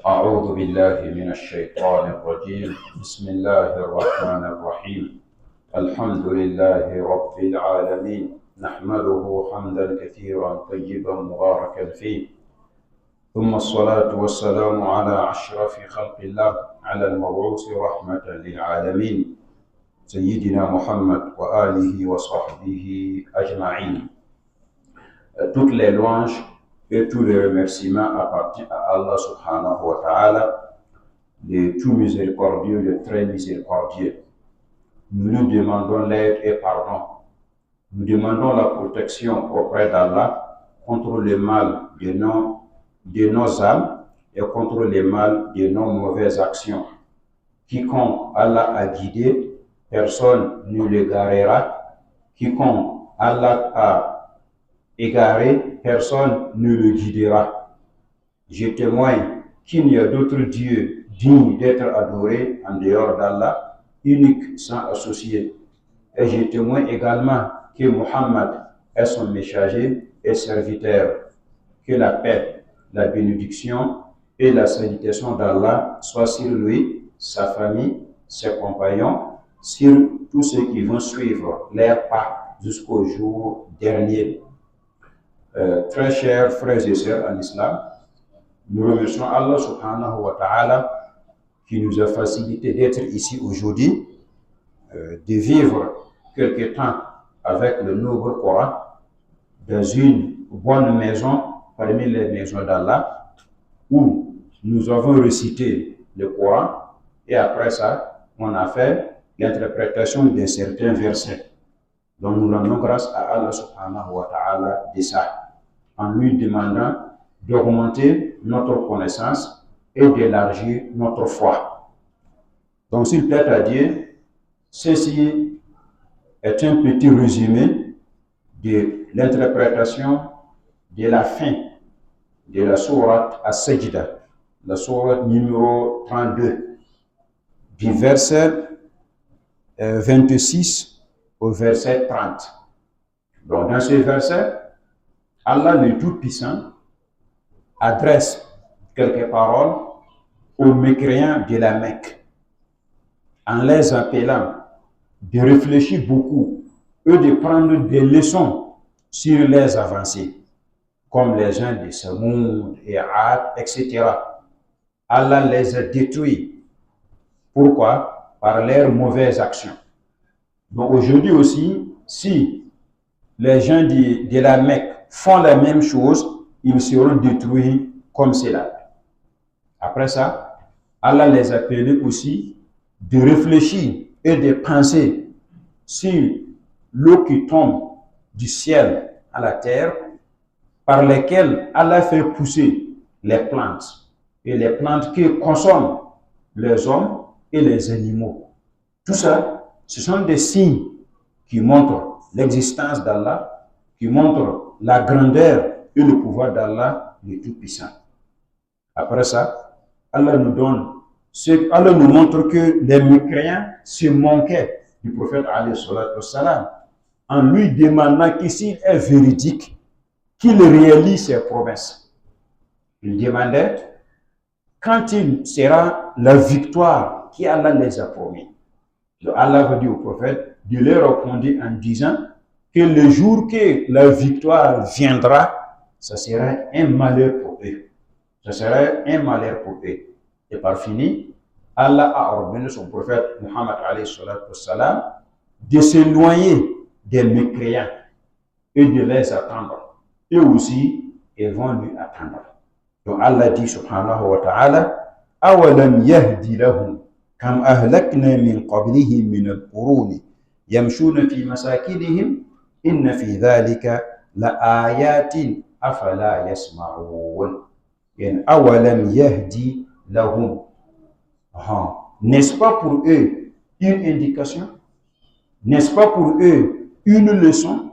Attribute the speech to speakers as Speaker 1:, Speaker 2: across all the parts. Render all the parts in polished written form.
Speaker 1: أعوذ بالله من الشيطان الرجيم بسم الله الرحمن الرحيم الحمد لله رب العالمين نحمده حمدا كثيرا طيبا مباركا فيه ثم الصلاة والسلام على أشرف خلق الله على المبعوث رحمة للعالمين سيدنا محمد وآله وصحبه أجمعين. Toutes les louanges et tous les remerciements appartiennent à Allah subhanahu wa ta'ala, le tout miséricordieux, le très miséricordieux. Nous nous demandons l'aide et pardon. Nous demandons la protection auprès d'Allah contre le mal de nos âmes et contre le mal de nos mauvaises actions. Quiconque Allah a guidé, personne ne l'égarera. Quiconque Allah a égaré, personne ne le guidera. Je témoigne qu'il n'y a d'autre Dieu digne d'être adoré en dehors d'Allah, unique sans associé. Et je témoigne également que Muhammad est son messager et serviteur. Que la paix, la bénédiction et la salutation d'Allah soient sur lui, sa famille, ses compagnons, sur tous ceux qui vont suivre leurs pas jusqu'au jour dernier. Très chers frères et sœurs en islam, nous remercions Allah subhanahu wa ta'ala qui nous a facilité d'être ici aujourd'hui, de vivre quelque temps avec le noble Coran dans une bonne maison parmi les maisons d'Allah où nous avons récité le Coran et après ça, on a fait l'interprétation de certains versets. Donc nous rendons grâce à Allah subhanahu wa ta'ala de ça, en lui demandant d'augmenter notre connaissance et d'élargir notre foi. Donc s'il plaît à Dieu, ceci est un petit résumé de l'interprétation de la fin de la sourate As-Sajda, la sourate numéro 32, du verset 26 au verset 30. Donc dans ce verset, Allah le Tout-Puissant adresse quelques paroles aux mécréants de la Mecque en les appelant de réfléchir beaucoup et de prendre des leçons sur les avancées, comme les gens de Samoud et Ad, etc. Allah les a détruits. Pourquoi? Par leurs mauvaises actions. Donc aujourd'hui aussi, si les gens de la Mecque font la même chose, ils seront détruits comme cela. Après ça, Allah les a appelés aussi de réfléchir et de penser sur l'eau qui tombe du ciel à la terre, par lesquelles Allah fait pousser les plantes, et les plantes que consomment les hommes et les animaux. Tout ça, ce sont des signes qui montrent l'existence d'Allah, qui montrent la grandeur et le pouvoir d'Allah, le Tout-Puissant. Après ça, Allah nous montre que les mécréants se moquaient du prophète alayhi salatu wassalam, en lui demandant que s'il est véridique, qu'il réalise ses promesses. Il demandait quand il sera la victoire qu'Allah les a promis. Donc Allah va dire au prophète de leur répondre en disant que le jour que la victoire viendra, ça sera un malheur pour eux. Ça sera un malheur pour eux. Et par fini, Allah a ordonné son prophète Muhammad alayhi salatu wassalam de s'éloigner des mécréants et de les attendre. Eux aussi, ils vont lui attendre. Donc Allah dit subhanahu wa ta'ala, awalam yahdi lahum kam ahlakna min qablihim min al-qurun yamshuna fi masakinihim inna fi dhalika la ayatin afala yasma'un. En awalam yahdi lahum. N'est-ce pas pour eux une indication? N'est-ce pas pour eux une leçon?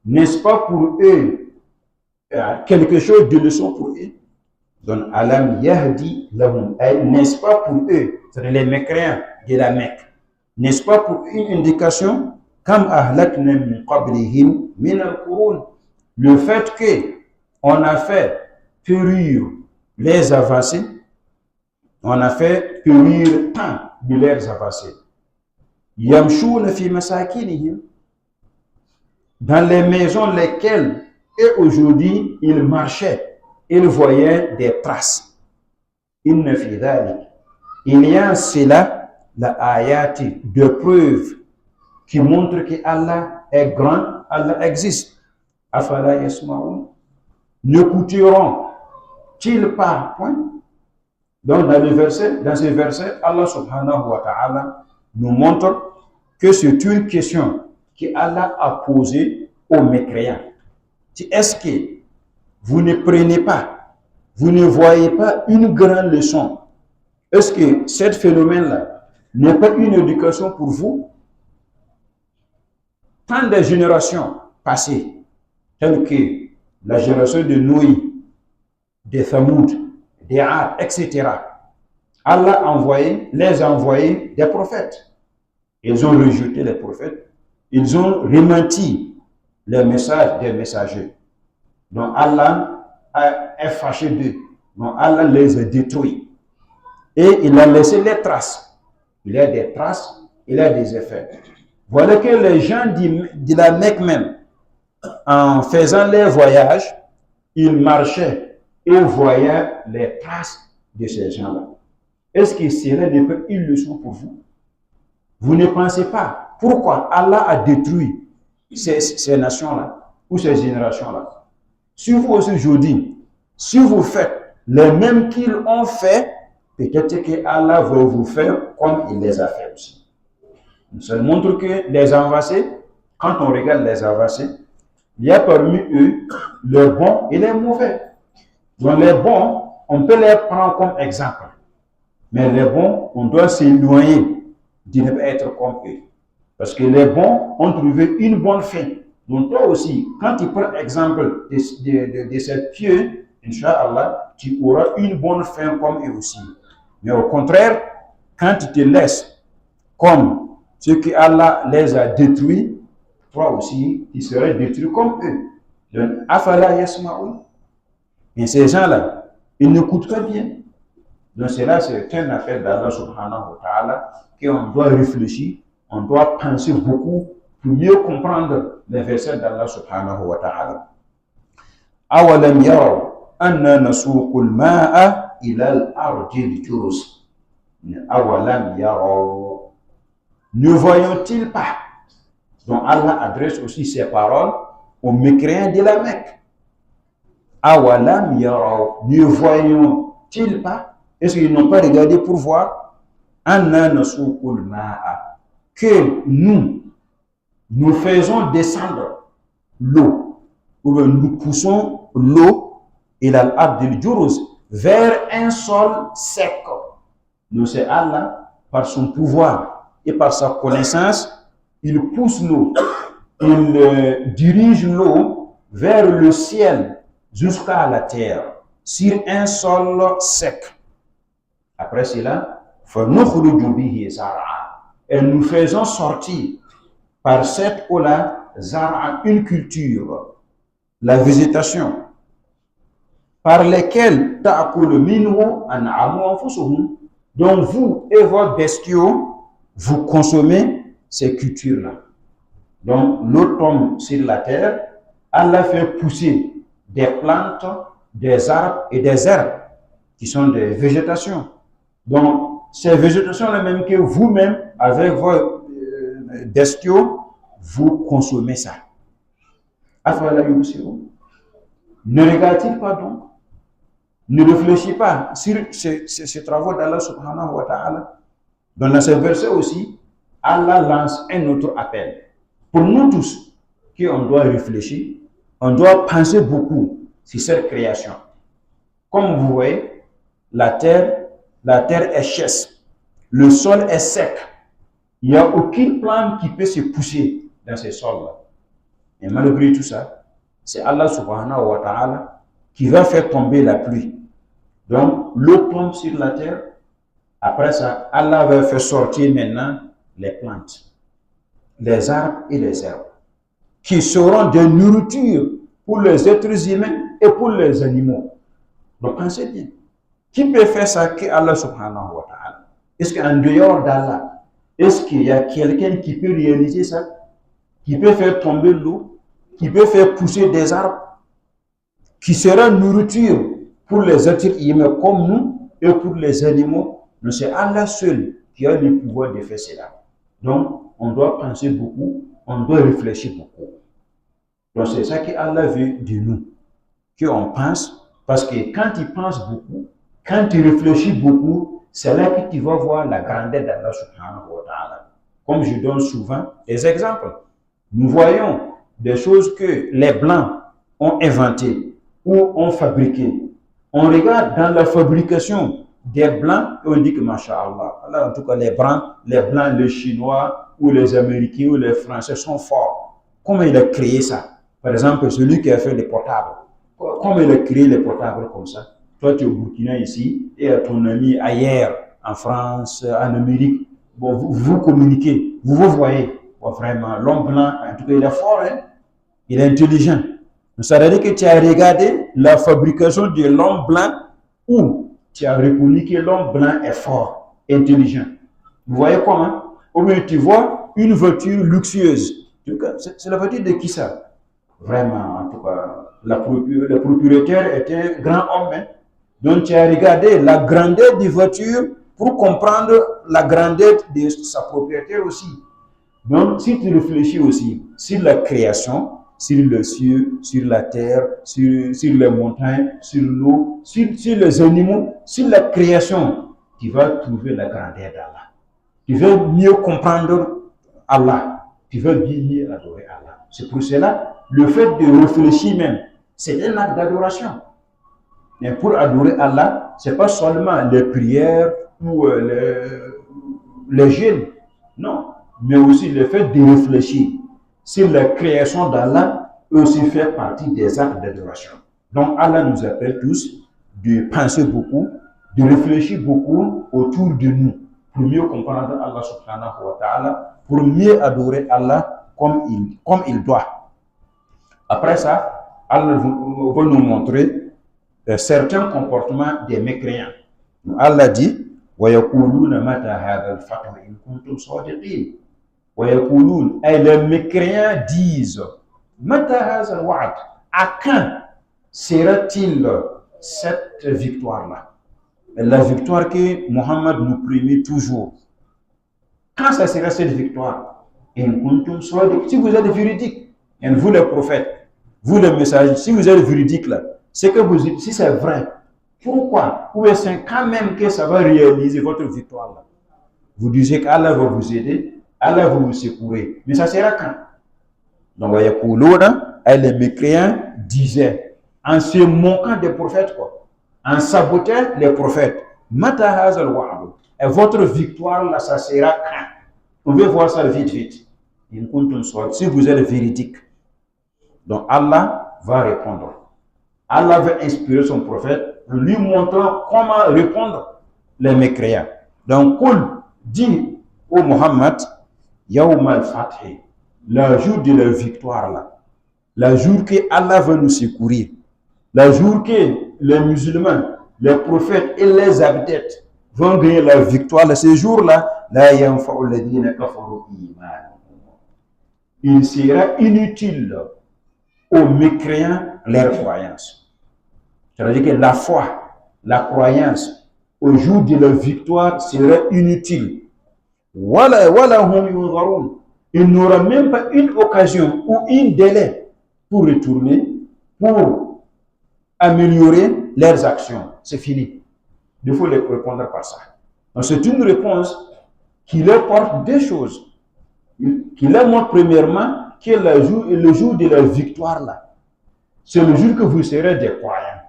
Speaker 1: N'est-ce pas pour eux quelque chose de leçon pour eux? Donc, alam yahdi lahum, n'est-ce pas pour eux, c'est les mécréants de la Mecque, n'est-ce pas pour une indication, kam ahlakna min qablihim min al-qurun, le fait que on a fait périr les avancés On a fait périr tant de leurs avancées. Yamshuna fi masakinihim, dans les maisons lesquelles, et aujourd'hui, ils marchaient, ils voyaient des traces. Inna fi dhalik, il y a en cela la ayati, de preuves qui montrent que Allah est grand, Allah existe. Afala yasma'un, n'écouteront-ils pas? Point. Donc dans ce verset, Allah subhanahu wa ta'ala nous montre que c'est une question que Allah a posée aux mécréants. Est-ce que vous ne prenez pas, vous ne voyez pas une grande leçon? Est-ce que ce phénomène-là n'est pas une éducation pour vous? Tant de générations passées, telles que la génération de Noé, de Thamoud, des Ad, etc., Allah les a envoyés des prophètes. Ils ont rejeté les prophètes. Ils ont rementi les messages des messagers. Donc Allah est fâché d'eux. Donc Allah les a détruits. Et il a laissé les traces. Il y a des traces, il y a des effets. Voilà que les gens de la Mecque même, en faisant les voyages, ils marchaient et voyaient les traces de ces gens-là. Est-ce que cela n'est pas une leçon pour vous? Vous ne pensez pas pourquoi Allah a détruit ces nations-là ou ces générations-là? Si vous aujourd'hui, si vous faites les mêmes qu'ils ont fait, peut-être que Allah va vous faire comme il les a fait aussi. Ça montre que les avancés, quand on regarde les avancés, il y a parmi eux les bons et les mauvais. Donc les bons, on peut les prendre comme exemple. Mais les bons, on doit s'éloigner de ne pas être comme eux. Parce que les bons ont trouvé une bonne fin. Donc toi aussi, quand tu prends exemple de ces pieux, Inch'Allah, tu auras une bonne fin comme eux aussi. Mais au contraire, quand tu te laisses comme ceux que Allah les a détruits, toi aussi, tu serais détruit comme eux. Donc, afala yasma'un. Et ces gens-là, ils n'écoutent pas bien. Donc cela, c'est un affaire d'Allah subhanahu wa ta'ala qu'on doit réfléchir, on doit penser beaucoup pour mieux comprendre les versets d'Allah subhanahu wa ta'ala. Awalam yaraw anna nasuqul ma'a ila al-ardi al-jurus. Awalam yaraw. Ne voyons-ils pas? Donc Allah adresse aussi ses paroles aux mécréants de la Mecque. Awalam yaraw. Ne voyons-ils pas? Est-ce qu'ils n'ont pas regardé pour voir que nous faisons descendre l'eau, ou nous poussons l'eau et vers un sol sec. Nous, c'est Allah, par son pouvoir et par sa connaissance, il pousse l'eau, il dirige l'eau vers le ciel jusqu'à la terre, sur un sol sec. Après cela, et nous faisons sortir par cette eau-là une culture, la végétation, par lesquelles dont vous et vos bestiaux, vous consommez ces cultures-là. Donc l'eau tombe sur la terre, Allah fait pousser des plantes, des arbres et des herbes qui sont des végétations. Donc, ces végétations-là même que vous-même, avec vos bestiaux, vous consommez ça. Ne regarde-t-il pas donc? Ne réfléchis pas sur ces travaux d'Allah subhanahu wa ta'ala. Dans ce verset aussi, Allah lance un autre appel. Pour nous tous, qu'on doit réfléchir, on doit penser beaucoup sur cette création. Comme vous voyez, la terre est chère, le sol est sec. Il n'y a aucune plante qui peut se pousser dans ce sol-là. Et malgré tout ça, c'est Allah subhanahu wa ta'ala qui va faire tomber la pluie. Donc, l'eau tombe sur la terre. Après ça, Allah va faire sortir maintenant les plantes, les arbres et les herbes, qui seront de nourriture pour les êtres humains et pour les animaux. Donc, pensez bien. Qui peut faire ça que Allah subhanahu wa ta'ala? Est-ce qu'en dehors d'Allah, est-ce qu'il y a quelqu'un qui peut réaliser ça? Qui peut faire tomber l'eau? Qui peut faire pousser des arbres? Qui sera nourriture pour les êtres humains comme nous et pour les animaux? Mais c'est Allah seul qui a le pouvoir de faire cela. Donc, on doit penser beaucoup, on doit réfléchir beaucoup. Donc, c'est ça que Allah veut de nous, qu'on pense, parce que quand tu penses beaucoup, quand tu réfléchis beaucoup, c'est là que tu vas voir la grandeur d'Allah subhanahu wa ta'ala. Comme je donne souvent des exemples. Nous voyons des choses que les Blancs ont inventées ou ont fabriquées. On regarde dans la fabrication des Blancs et on dit que Masha'Allah. Alors, en tout cas, les Blancs, les Chinois ou les Américains ou les Français sont forts. Comment il a créé ça? Par exemple, celui qui a fait les portables. Comment il a créé les portables comme ça? Toi, tu es au Burkina ici et ton ami ailleurs, en France, en Amérique. Bon, vous communiquez, vous vous voyez. Bon, vraiment, l'homme blanc, en tout cas, il est fort, hein? Il est intelligent. Ça veut dire que tu as regardé la fabrication de l'homme blanc où tu as reconnu que l'homme blanc est fort, intelligent. Vous voyez comment? Ou bien tu vois une voiture luxueuse. C'est la voiture de qui ça? Vraiment, en tout cas, le propriétaire est un grand homme. Hein? Donc tu as regardé la grandeur des voitures pour comprendre la grandeur de sa propriétaire aussi. Donc si tu réfléchis aussi sur la création, sur le ciel, sur la terre, sur les montagnes, sur l'eau, sur les animaux, sur la création, tu vas trouver la grandeur d'Allah. Tu vas mieux comprendre Allah. Tu vas mieux adorer Allah. C'est pour cela, le fait de réfléchir même, c'est un acte d'adoration. Mais pour adorer Allah, ce n'est pas seulement les prières ou les jeûnes. Non, mais aussi le fait de réfléchir sur la création d'Allah aussi fait partie des actes d'adoration. Donc Allah nous appelle tous de penser beaucoup, de réfléchir beaucoup autour de nous, pour mieux comprendre Allah subhanahu wa ta'ala, pour mieux adorer Allah comme il doit. Après ça, Allah va nous montrer certains comportements des mécréants. Allah dit وَيَقُولُونَ مَتَى هَذَا الْفَتْحُ إِن كُنتُمْ صَادِقِينَ وَيَقُولُونَ et les mécréants disent مَتَى هَذَا الْوَعْدُ à quand sera-t-il cette victoire-là? La victoire que Mohammed nous promet toujours. Quand ça sera cette victoire? إِن كُنتُمْ صَادِقِينَ si vous êtes véridique, et vous les prophètes, vous les messagers, si vous êtes véridique là, c'est que vous dites, si c'est vrai, pourquoi? Ou est-ce quand même que ça va réaliser votre victoire là? Vous disiez qu'Allah va vous aider, Allah va vous secourir. Mais ça sera quand? Donc, les mécréants disaient, en se moquant des prophètes, quoi, en sabotant les prophètes, et votre victoire là, ça sera quand? On veut voir ça vite, vite. Si vous êtes véridique. Donc, Allah va répondre. Allah va inspirer son prophète en lui montrant comment répondre les mécréants. Donc, Qul dit au Muhammad, Yawm al-Fath, le jour de la victoire là, le jour que Allah va nous secourir, le jour que les musulmans, les prophètes et les abdètes vont gagner la victoire, là, ce jour-là, la yanfa'u alladhina kafaru imanuhum. Il sera inutile aux mécréants leur croyance. C'est-à-dire que la foi, la croyance au jour de la victoire serait inutile. Voilà, il n'aura même pas une occasion ou un délai pour retourner, pour améliorer leurs actions. C'est fini. Il faut les répondre par ça. Donc c'est une réponse qui leur porte deux choses. Qui leur montre premièrement que le jour de la victoire là, c'est le jour que vous serez des croyants.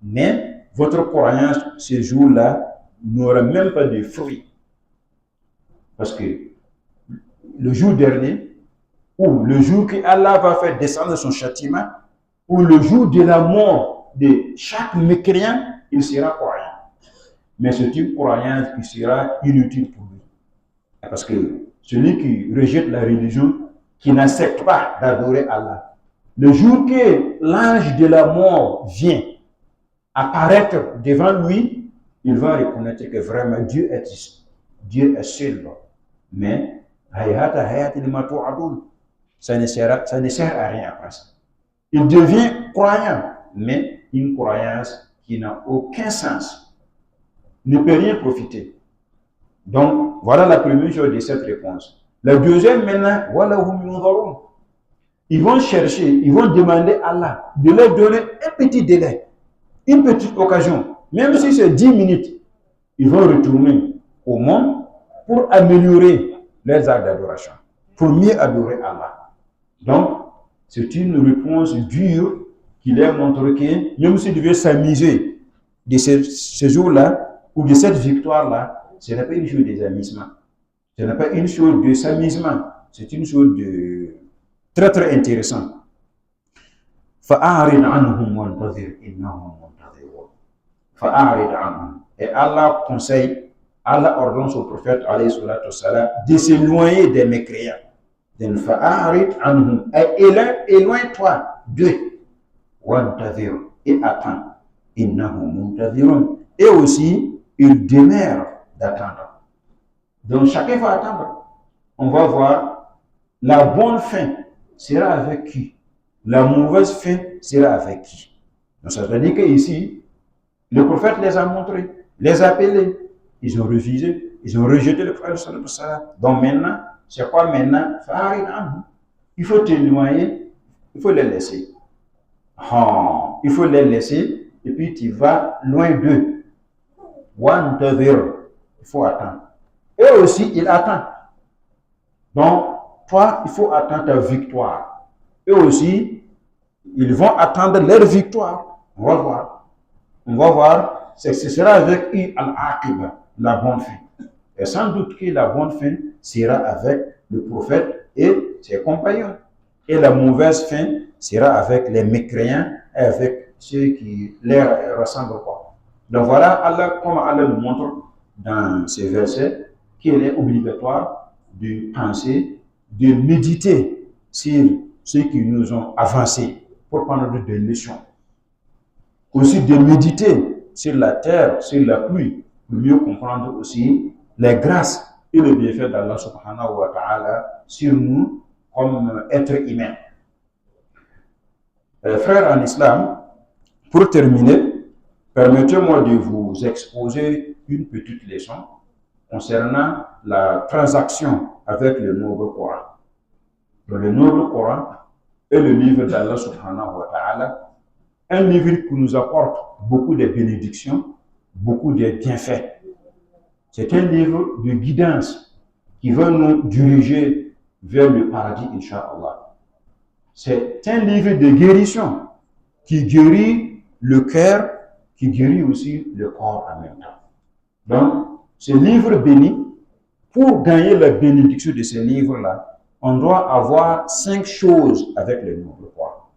Speaker 1: Mais votre croyance ce jour-là n'aura même pas de fruits. Parce que le jour dernier, ou le jour que Allah va faire descendre son châtiment, ou le jour de la mort de chaque mécréant, il sera croyant. Mais c'est une croyance qui sera inutile pour lui. Parce que celui qui rejette la religion, qui n'accepte pas d'adorer Allah, le jour que l'ange de la mort vient apparaître devant lui, il va reconnaître que vraiment Dieu existe. Dieu est seul. Mais, ça ne sert à rien après ça. Il devient croyant, mais une croyance qui n'a aucun sens, ne peut rien profiter. Donc, voilà la première chose de cette réponse. La deuxième, maintenant, ils vont chercher, ils vont demander à Allah de leur donner un petit délai, une petite occasion, même si c'est 10 minutes, ils vont retourner au monde pour améliorer leurs actes d'adoration, pour mieux adorer Allah. Donc, c'est une réponse dure qui leur montre que même s'ils devaient s'amuser de ce jour-là ou de cette victoire-là, ce n'est pas une chose d'amusement. Ce n'est pas une chose de s'amusement. C'est une chose de très très intéressante. فَأَعْرِضْ عَنْهُمْ وَانْتَظِرْ إِنَّهُمْ مُنْتَظِرُونَ فَأَعْرِضْ عَنْهُمْ. Et Allah conseille, Allah ordonne au prophète alayhi salatu wassalam de s'éloigner des mécréants. Donc, فَأَعْرِضْ عَنْهُمْ. Éloigne-toi d'eux. وَانْتَظِرْ. Et attends. إِنَّهُمْ مُنْتَظِرُونَ. Et aussi, il demeure d'attendre. Donc, chacun va attendre. On va voir la bonne fin sera avec qui? La mauvaise fin sera avec qui? Donc, ça veut dire qu'ici, le prophète les a montrés, les a appelés. Ils ont refusé, ils ont rejeté le prophète. Donc maintenant, c'est quoi maintenant? Il faut t'éloigner, il faut les laisser. Il faut les laisser et puis tu vas loin d'eux. Il faut attendre. Et aussi, il attend. Donc, toi, il faut attendre ta victoire. Eux aussi, ils vont attendre leur victoire. On va voir. On va voir. Ce sera avec al-aqiba, la bonne fin. Et sans doute que la bonne fin sera avec le prophète et ses compagnons. Et la mauvaise fin sera avec les mécréants et avec ceux qui leur ressemblent pas. Donc voilà Allah, comment Allah nous montre dans ces versets qu'il est obligatoire de penser, de méditer sur ceux qui nous ont avancés pour prendre des leçons. Aussi de méditer sur la terre, sur la pluie, pour mieux comprendre aussi les grâces et le bienfait d'Allah subhanahu wa ta'ala sur nous comme êtres humains. Frères en islam, pour terminer, permettez-moi de vous exposer une petite leçon concernant la transaction avec le Noble Coran. Le Noble Coran est le livre d'Allah subhanahu wa ta'ala, un livre qui nous apporte beaucoup de bénédictions, beaucoup de bienfaits. C'est un livre de guidance qui va nous diriger vers le paradis, Inch'Allah. C'est un livre de guérison qui guérit le cœur, qui guérit aussi le corps en même temps. Donc, ce livre béni, pour gagner la bénédiction de ce livre-là, on doit avoir 5 choses avec le Noble Coran.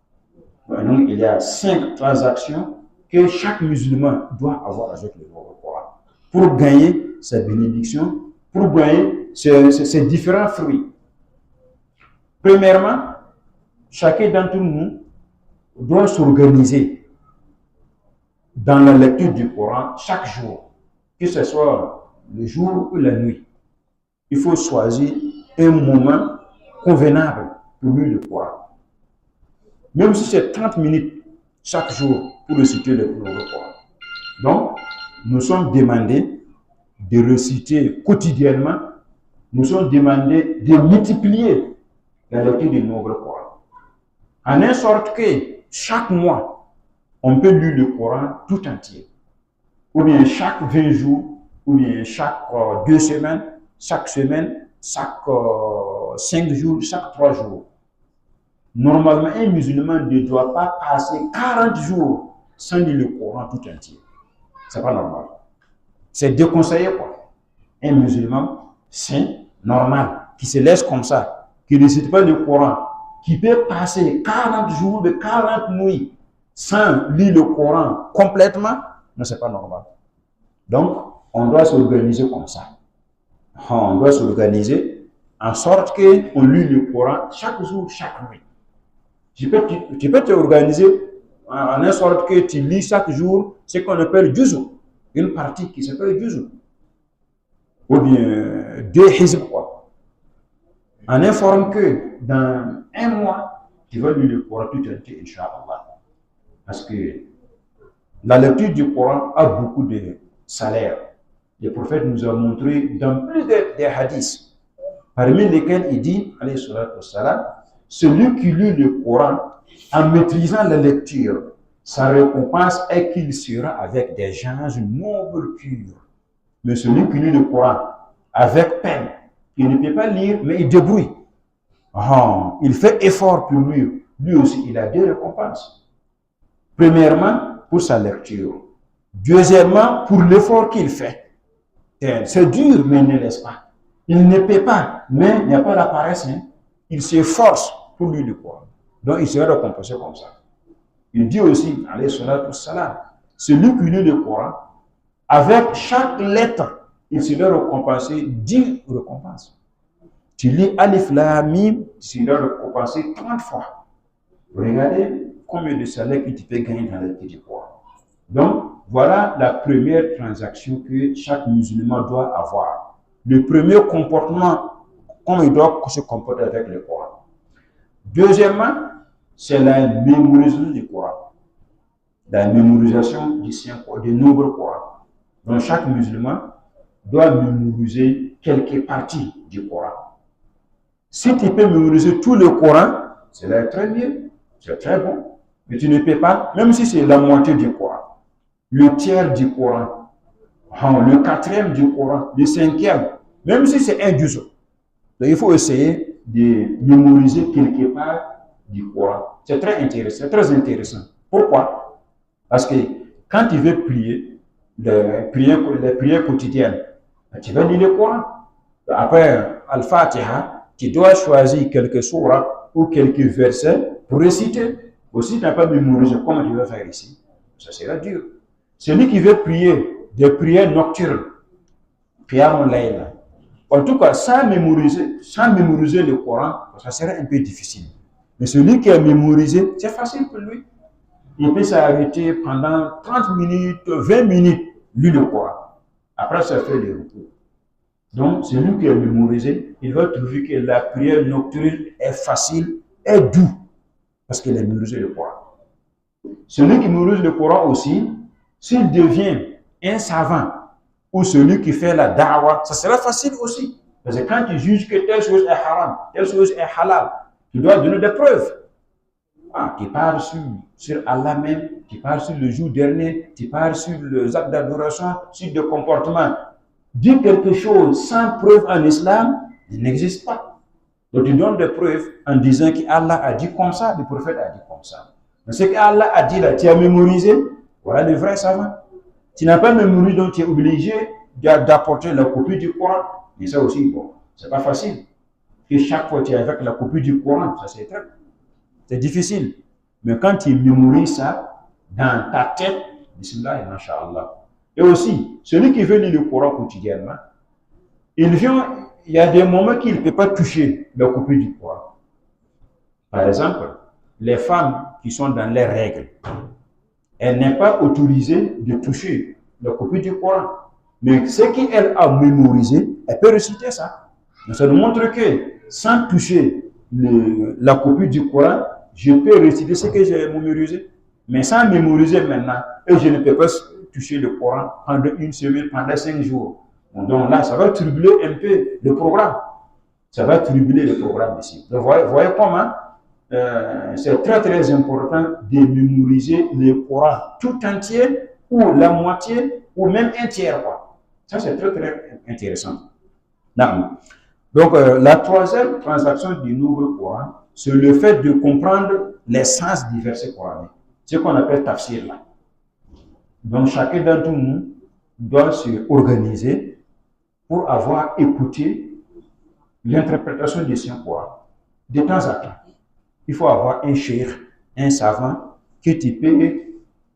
Speaker 1: Donc, il y a 5 transactions que chaque musulman doit avoir avec le Noble Coran pour gagner sa bénédiction, pour gagner ces différents fruits. Premièrement, chacun d'entre nous doit s'organiser dans la lecture du Coran chaque jour, que ce soit le jour ou la nuit. Il faut choisir un moment convenable pour lire le Coran. Même si c'est 30 minutes chaque jour pour réciter le Coran. Donc, nous sommes demandés de réciter quotidiennement, nous sommes demandés de multiplier la lecture du Noble Coran. En sorte que chaque mois, on peut lire le Coran tout entier. Ou bien chaque 20 jours, ou bien chaque 2 semaines, chaque semaine, chaque 5 jours, chaque 3 jours. Normalement, un musulman ne doit pas passer 40 jours sans lire le Coran tout entier. C'est pas normal. C'est déconseillé, quoi. Un musulman saint, normal, qui se laisse comme ça, qui ne récite pas le Coran, qui peut passer 40 jours de 40 nuits sans lire le Coran complètement, non, c'est pas normal. Donc, on doit s'organiser comme ça. On doit s'organiser en sorte qu'on lit le Coran chaque jour, chaque nuit. Tu peux t'organiser en sorte que tu lis chaque jour ce qu'on appelle juz'u. une partie qui s'appelle juz'u, ou bien 2 hizb, quoi. On informe que dans 1 mois, tu vas lire le Coran tout entier, Inch'Allah. Parce que la lecture du Coran a beaucoup de salaire. Le prophète nous a montré dans plus des hadiths, parmi lesquels il dit, alayhi salatu wassalam, celui qui lit le Coran en maîtrisant la lecture, sa récompense est qu'il sera avec des gens nobles purs. Mais celui qui lit le Coran avec peine, il ne peut pas lire, mais il débrouille. Il fait effort pour lui. Lui aussi, il a 2 récompenses. Premièrement, pour sa lecture. Deuxièmement, pour l'effort qu'il fait. C'est dur, mais il ne laisse pas. Il ne peut pas, mais il n'y a pas la paresse. Il s'efforce pour lui le Coran. Donc, il sera récompensé comme ça. Il dit aussi, alayhi salatu wassalam, celui qui lit le Coran, avec chaque lettre, il sera récompensé 10 récompenses. Tu lis Alif Lam Mim, tu seras récompensé 30 fois. Regardez combien de salaire que tu peux gagner dans la lecture du Coran. Donc, voilà la première transaction que chaque musulman doit avoir. Le premier comportement, comment il doit se comporter avec le Coran. Deuxièmement, c'est la mémorisation du Coran. La mémorisation du Saint-Coran, des nombreux Corans. Donc, chaque musulman doit mémoriser quelques parties du Coran. Si tu peux mémoriser tout le Coran, c'est très bien, c'est très bon. Mais tu ne peux pas, même si c'est la moitié du Coran, le tiers du Coran, le 4e du Coran, le 5e, même si c'est un juz. Donc il faut essayer de mémoriser quelque part du Coran. C'est très intéressant. Pourquoi? Parce que quand tu veux prier, les prières quotidiennes, tu vas lire le Coran. Après Al-Fatiha, tu dois choisir quelques sourates ou quelques versets pour réciter. Aussi, tu n'as pas mémorisé, comment tu vas faire ici? Ça sera dur. Celui qui veut prier des prières nocturnes, Qiyamul Layl, en tout cas, sans mémoriser le Coran, ça serait un peu difficile. Mais celui qui a mémorisé, c'est facile pour lui. Il peut s'arrêter pendant 30 minutes, 20 minutes, lire le Coran. Après, ça fait des recours. Donc, celui qui a mémorisé, il va trouver que la prière nocturne est facile et douce. Parce qu'il a mémorisé le Coran. Celui qui mémorise le Coran aussi, s'il devient un savant ou celui qui fait la da'wah, ça sera facile aussi. Parce que quand tu juges que telle chose est haram, telle chose est halal, tu dois donner des preuves. Tu parles sur Allah même, tu parles sur le jour dernier, tu parles sur les actes d'adoration, sur le comportement. Dire quelque chose sans preuve en islam, il n'existe pas. Donc tu donnes des preuves en disant qu'Allah a dit comme ça, le prophète a dit comme ça. Mais ce qu'Allah a dit là, tu as mémorisé, voilà le vrai savant. Tu n'as pas mémorisé, donc tu es obligé d'apporter la copie du Coran. Et ça aussi, bon, c'est pas facile. Et chaque fois tu es avec la copie du Coran, ça c'est difficile. Mais quand tu mémorises ça dans ta tête, bismillah, masha'Allah. Et aussi, celui qui veut lire le Coran quotidiennement, il y a des moments qu'il ne peut pas toucher la copie du Coran. Par exemple, les femmes qui sont dans les règles, elle n'est pas autorisée de toucher la copie du Coran. Mais ce qu'elle a mémorisé, elle peut réciter ça. Donc ça nous montre que sans toucher la copie du Coran, je peux réciter ce que j'ai mémorisé. Mais sans mémoriser maintenant, et je ne peux pas toucher le Coran pendant 1 semaine, pendant 5 jours. Donc là, ça va troubler un peu le programme. Ça va troubler le programme ici. Donc voyez comment c'est très important de mémoriser le Coran tout entier, ou la moitié, ou même un tiers. Ça, c'est très intéressant. Donc, la 3e transaction du nouveau Coran, c'est le fait de comprendre les sens des versets coraniques. C'est ce qu'on appelle tafsir là. Donc, chacun d'entre nous doit se organiser pour avoir écouté l'interprétation du Saint-Coran. De temps à temps, il faut avoir un cheikh, un savant, que tu peux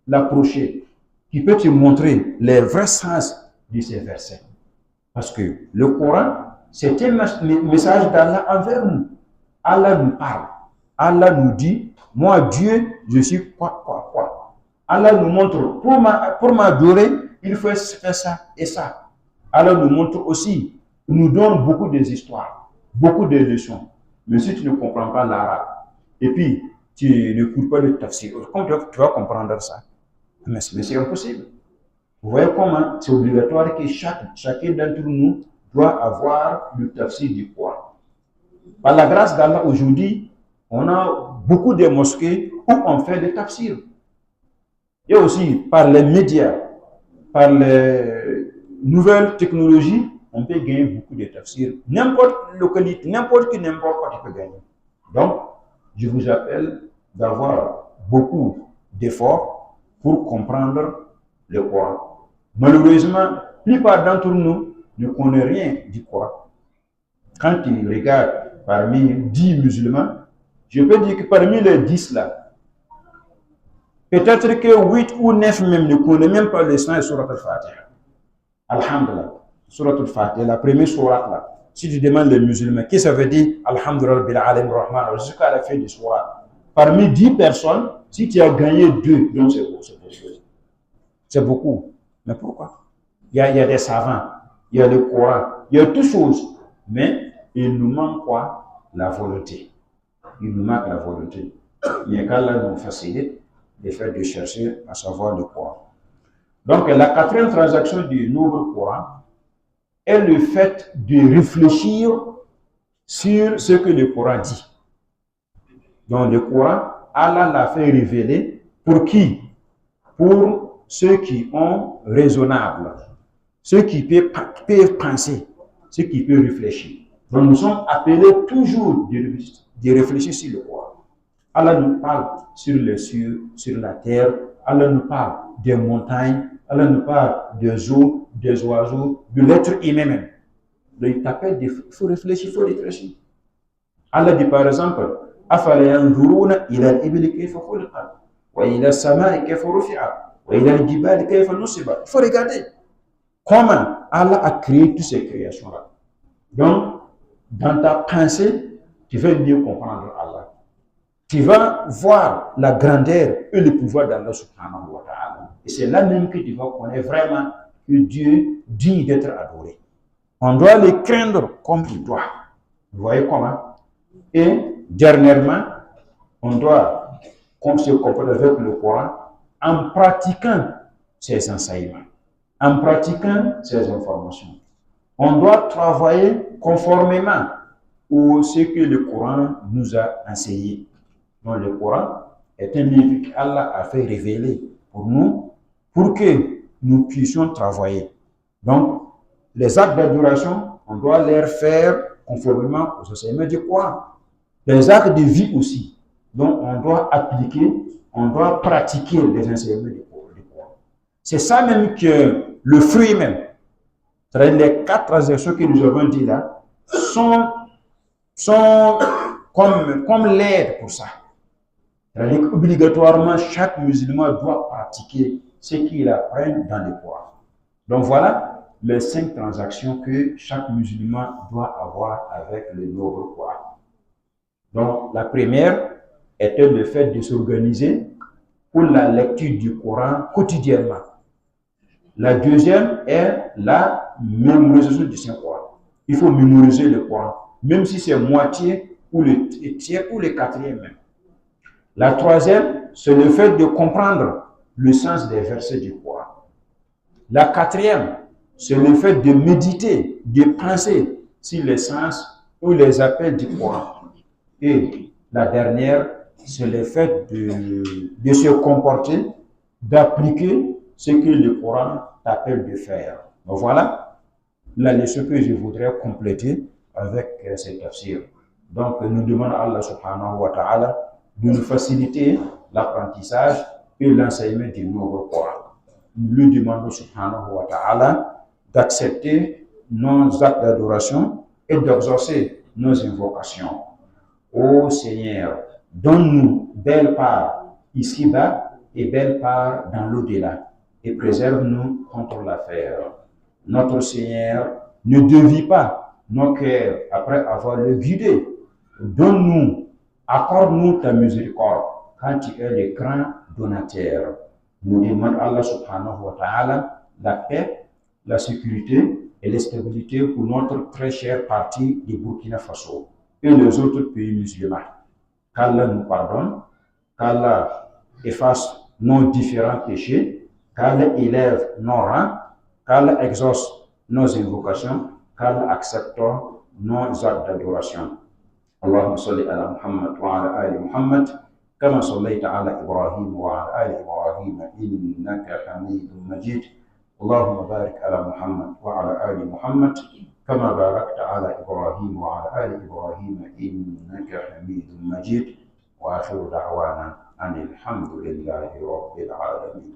Speaker 1: l'approcher, qui peut te montrer les vrais sens de ces versets. Parce que le Coran, c'est un message d'Allah envers nous. Allah nous parle. Allah nous dit, moi Dieu, je suis quoi. Allah nous montre, pour m'adorer, il faut faire ça et ça. Allah nous montre aussi, nous donne beaucoup des histoires, beaucoup de leçons. Mais si tu ne comprends pas l'arabe, et puis tu n'écoutes pas le tafsir, comment tu vas comprendre ça? Mais c'est impossible. Vous voyez comment c'est obligatoire que chacun d'entre nous doit avoir le tafsir du Coran. Par la grâce d'Allah, aujourd'hui, on a beaucoup de mosquées où on fait des tafsirs. Et aussi, par les médias, par les nouvelles technologies, on peut gagner beaucoup de tafsirs. N'importe localité, n'importe qui, n'importe quoi, tu peux gagner. Donc, je vous appelle d'avoir beaucoup d'efforts pour comprendre le Coran. Malheureusement, la plupart d'entre nous ne connaissent rien du Coran. Quand tu regardes parmi 10 musulmans, je peux dire que parmi les 10 là, peut-être que 8 ou 9 même ne connaissent même pas le sens de Surat al-Fatiha. Alhamdulillah. Surat al-Fatiha, la première surat là. Si tu demandes les musulmans, qu'est-ce que ça veut dire Alhamdulillah bil alim rahman jusqu'à la fin du surat. Parmi 10 personnes, si tu as gagné 2, donc c'est beaucoup. C'est beaucoup. Mais pourquoi? Il y a des savants, il y a le Coran, il y a toutes choses. Mais il nous manque quoi? La volonté. Il nous manque la volonté. Mais qu'Allah nous facilite le fait de chercher à savoir le Coran. Donc la quatrième transaction du nouveau Coran est le fait de réfléchir sur ce que le Coran dit. Donc le Coran, Allah l'a fait révéler pour qui? Pour ceux qui ont raisonnable, ceux qui peuvent penser, ceux qui peuvent réfléchir. Donc nous sommes appelés toujours de réfléchir sur le Coran. Allah nous parle sur les cieux, sur la terre. Allah nous parle des montagnes. Allah nous parle des eaux, des oiseaux, de l'être humain même. Donc il t'appelle, il faut réfléchir, il faut réfléchir. Allah dit par exemple, أَفَلَا يَنْظُرُونَ إِلَى الْإِبِلِ كَيْفَ خُلِقَتْ وَإِلَى السَّمَاءِ كَيْفَ رُفِعَتْ وَإِلَى الْجِبَالِ كَيْفَ نُصِبَتْ. Il faut regarder comment Allah a créé toutes ces créations-là. Donc, dans ta pensée, tu vas mieux comprendre Allah. Tu vas voir la grandeur et le pouvoir d'Allah subhanahu wa ta'ala. Et c'est là même que tu vas connaître vraiment que Dieu digne d'être adoré. On doit le craindre comme il doit. Vous voyez comment? Et dernièrement, on doit se comporter avec le Coran en pratiquant ses enseignements, en pratiquant ses informations. On doit travailler conformément à ce que le Coran nous a enseigné. Donc le Coran est un livre qu'Allah a fait révéler pour nous, pour que nous puissions travailler. Donc, les actes d'adoration, on doit les faire conformément aux enseignements du Coran. Les actes de vie aussi. Donc, on doit appliquer, on doit pratiquer les enseignements du Coran. C'est ça même que le fruit même, c'est-à-dire les 4 transactions que nous avons dit là, sont comme l'aide pour ça. C'est-à-dire qu'obligatoirement, chaque musulman doit pratiquer ce qu'il apprend dans le Coran. Donc voilà les 5 transactions que chaque musulman doit avoir avec le nouveau Coran. Donc la première était le fait de s'organiser pour la lecture du Coran quotidiennement. La deuxième est la mémorisation du Saint-Coran. Il faut mémoriser le Coran, même si c'est moitié ou le tiers ou le quatrième même. La troisième, c'est le fait de comprendre le sens des versets du Coran. La quatrième, c'est le fait de méditer, de penser sur les sens ou les appels du Coran. Et la dernière, c'est le fait de se comporter, d'appliquer ce que le Coran t'appelle de faire. Donc voilà la leçon que je voudrais compléter avec cet tafsir. Donc nous demandons à Allah subhanahu wa ta'ala de nous faciliter l'apprentissage et l'enseignement du nouveau Coran. Nous lui demandons subhanahu wa ta'ala d'accepter nos actes d'adoration et d'exaucer nos invocations. Ô Seigneur, donne-nous belle part ici-bas et belle part dans l'au-delà et préserve-nous contre l'affaire. Notre Seigneur, ne dévie pas nos cœurs après avoir le guidé. Donne-nous, accorde-nous ta miséricorde quand tu es le grand donateur. Nous demandons à Allah subhanahu wa ta'ala la paix, la sécurité et la stabilité pour notre très chère partie du Burkina Faso et les autres pays musulmans. Qu'Allah nous pardonne, qu'Allah efface nos différents péchés, qu'Allah élève nos rangs, qu'Allah exauce nos invocations, qu'Allah accepte nos actes d'adoration. اللهم صل على محمد وعلى آل محمد كما صليت على إبراهيم وعلى آل إبراهيم إنك حميد مجيد. اللهم بارك على محمد وعلى آل محمد كما باركت على إبراهيم وعلى آل إبراهيم إنك حميد مجيد. وآخر دعوانا أن الحمد لله رب العالمين.